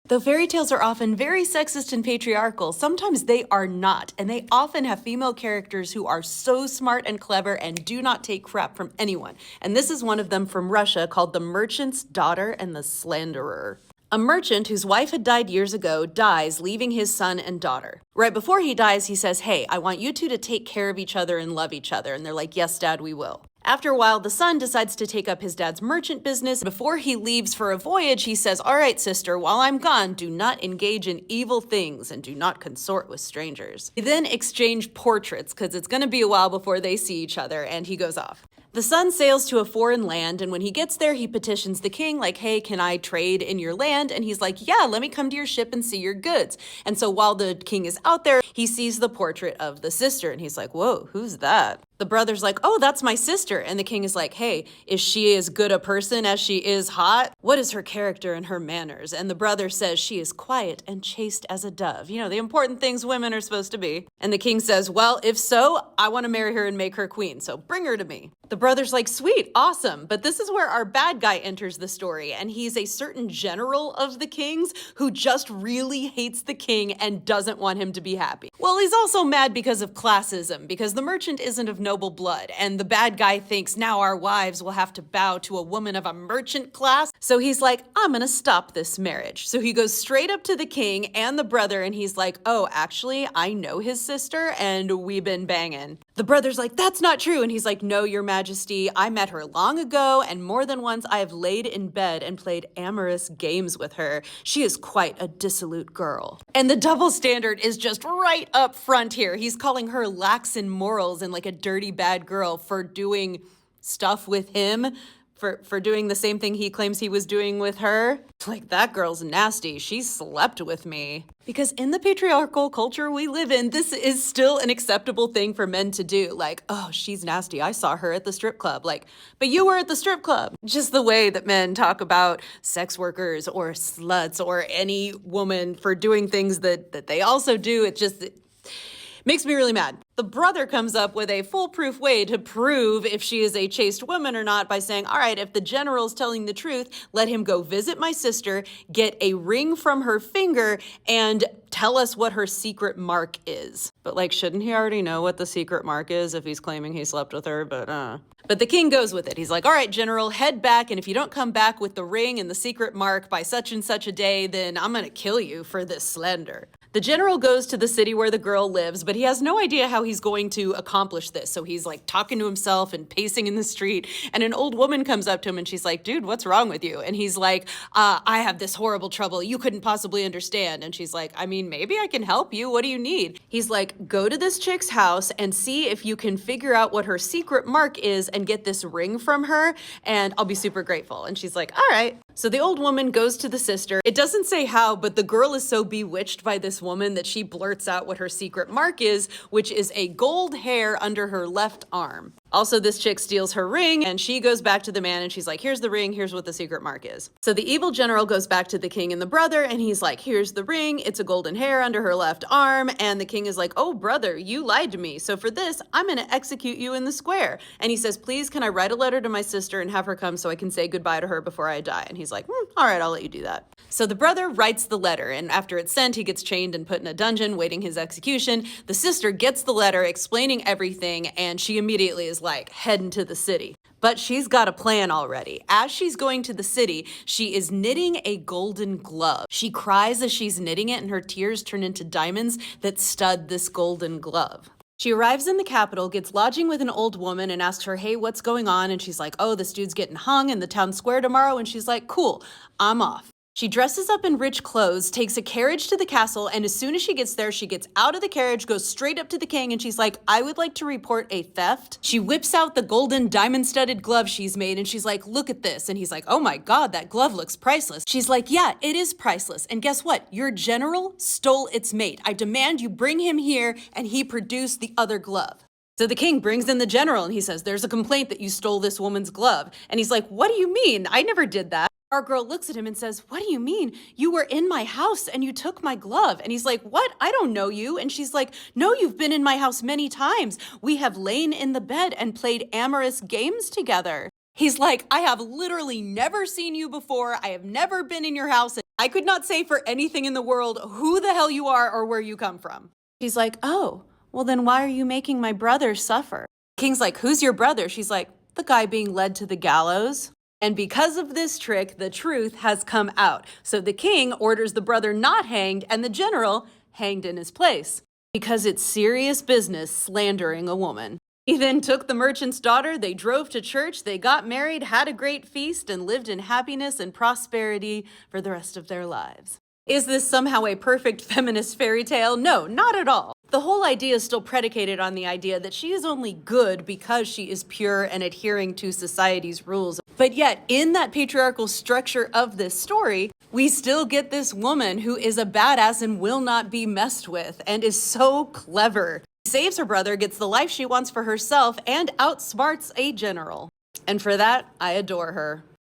Though fairy tales are often very sexist and patriarchal, sometimes they are not, and they often have female characters who are so smart and clever and do not take crap from anyone. And this is one of them from Russia called The Merchant's Daughter and the Slanderer. A merchant whose wife had died years ago dies, leaving his son and daughter. Right before he dies, he says, "Hey, I want you two to take care of each other and love each other." And they're like, "Yes, Dad, we will." After a while, the son decides to take up his dad's merchant business. Before he leaves for a voyage, he says, "All right, sister, while I'm gone, do not engage in evil things and do not consort with strangers." They then exchange portraits because it's going to be a while before they see each other, and he goes off. The son sails to a foreign land, and when he gets there, he petitions the king, like, "Hey, can I trade in your land?" And he's like, "Yeah, let me come to your ship and see your goods." And so while the king is out there, he sees the portrait of the sister, and he's like, "Whoa, who's that?" The brother's like, "Oh, that's my sister." And the king is like, "Hey, is she as good a person as she is hot? What is her character and her manners?" And the brother says, "She is quiet and chaste as a dove." You know, the important things women are supposed to be. And the king says, "Well, if so, I want to marry her and make her queen, so bring her to me." The brother's like, "Sweet, awesome." But this is where our bad guy enters the story, and he's a certain general of the king's who just really hates the king and doesn't want him to be happy. Well, he's also mad because of classism, because the merchant isn't of noble blood, and the bad guy thinks now our wives will have to bow to a woman of a merchant class. So he's like, "I'm gonna stop this marriage." So he goes straight up to the king and the brother, and he's like, "Oh, actually, I know his sister, and we've been banging." The brother's like, "That's not true." And he's like, "No, Your Majesty, I met her long ago, and more than once I have laid in bed and played amorous games with her. She is quite a dissolute girl." And the double standard is just right up front here. He's calling her lax in morals and like a dirty bad girl for doing stuff with him, for doing the same thing he claims he was doing with her. Like, that girl's nasty. She slept with me. Because in the patriarchal culture we live in, this is still an acceptable thing for men to do. Like, "Oh, she's nasty. I saw her at the strip club." Like, "But you were at the strip club." Just the way that men talk about sex workers or sluts or any woman for doing things that they also do, it makes me really mad. The brother comes up with a foolproof way to prove if she is a chaste woman or not by saying, "All right, if the general's telling the truth, let him go visit my sister, get a ring from her finger, and tell us what her secret mark is." But like, shouldn't he already know what the secret mark is if he's claiming he slept with her? But the king goes with it. He's like, "All right, general, head back, and if you don't come back with the ring and the secret mark by such and such a day, then I'm gonna kill you for this slander." The general goes to the city where the girl lives, but he has no idea how he's going to accomplish this. So he's like talking to himself and pacing in the street, and an old woman comes up to him and she's like, "Dude, what's wrong with you?" And he's like, "I have this horrible trouble you couldn't possibly understand." And she's like, "I mean, maybe I can help you. What do you need?" He's like, "Go to this chick's house and see if you can figure out what her secret mark is and get this ring from her, and I'll be super grateful." And she's like, "All right." So the old woman goes to the sister. It doesn't say how, but the girl is so bewitched by this woman that she blurts out what her secret mark is, which is a gold hair under her left arm. Also, this chick steals her ring, and she goes back to the man and she's like, "Here's the ring, here's what the secret mark is." So the evil general goes back to the king and the brother, and he's like, "Here's the ring, it's a golden hair under her left arm." And the king is like, "Oh, brother, you lied to me. So for this, I'm gonna execute you in the square." And he says, "Please, can I write a letter to my sister and have her come so I can say goodbye to her before I die?" And he's like, "All right, I'll let you do that." So the brother writes the letter, and after it's sent, he gets chained and put in a dungeon waiting his execution. The sister gets the letter explaining everything, and she immediately is like, heading to the city. But she's got a plan already. As she's going to the city, she is knitting a golden glove. She cries as she's knitting it, and her tears turn into diamonds that stud this golden glove. She arrives in the capital, gets lodging with an old woman, and asks her, "Hey, what's going on?" And she's like, "Oh, this dude's getting hung in the town square tomorrow." And she's like, "Cool, I'm off." She dresses up in rich clothes, takes a carriage to the castle, and as soon as she gets there, she gets out of the carriage, goes straight up to the king, and she's like, "I would like to report a theft." She whips out the golden diamond-studded glove she's made, and she's like, "Look at this." And he's like, "Oh my God, that glove looks priceless." She's like, "Yeah, it is priceless. And guess what? Your general stole its mate. I demand you bring him here," and he produced the other glove. So the king brings in the general, and he says, "There's a complaint that you stole this woman's glove." And he's like, "What do you mean? I never did that." Our girl looks at him and says, "What do you mean? You were in my house and you took my glove." And he's like, "What? I don't know you." And she's like, "No, you've been in my house many times. We have lain in the bed and played amorous games together." He's like, "I have literally never seen you before. I have never been in your house. I could not say for anything in the world who the hell you are or where you come from. She's like, oh, well then why are you making my brother suffer? King's like, who's your brother? She's like, the guy being led to the gallows. And because of this trick, the truth has come out. So the king orders the brother not hanged and the general hanged in his place. Because it's serious business slandering a woman. He then took the merchant's daughter, they drove to church, they got married, had a great feast, and lived in happiness and prosperity for the rest of their lives. Is this somehow a perfect feminist fairy tale? No, not at all. The whole idea is still predicated on the idea that she is only good because she is pure and adhering to society's rules. But yet, in that patriarchal structure of this story, we still get this woman who is a badass and will not be messed with and is so clever. Saves her brother, gets the life she wants for herself, and outsmarts a general. And for that, I adore her.